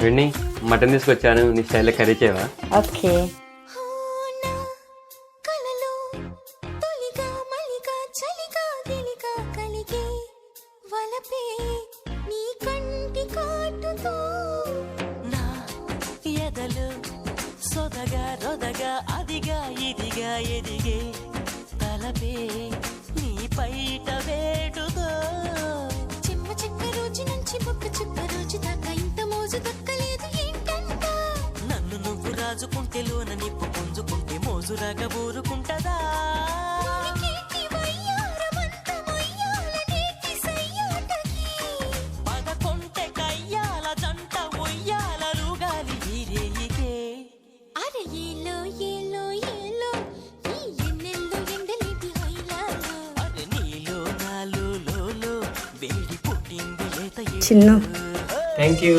విన్ని మటన్ తీసుకొచ్చాను, నీ స్టైల్లో కర్రీ చేయవా? ఓకే. సొదగా రొదగా అదిగా ఇదిగా ఎదిగే తలపే నీ పైట వేటుతో చిమ్మ చిక్క రోజు నుంచి బొక్క చిక్క రోజు దాకా ఇంత మోజు దక్కలేదు ఏంటంట. నన్ను నువ్వు రాజుకుంటే లోన నిప్పు పుంజుకుంటే మోజు రాగా ఊరుకుంటదా. పదకొంటే కయ్యాల జంట ఉయ్యాల రుగాలి వీరేయికే. అరే ఏలో ఏలో ఏలో ఈ ఎన్నెల్లో ఎండలేటి హైలాలో. అరే నీలో నాలో లోలో వేడి పుట్టింది లేత చిన్ను థ్యాంక్ యూ.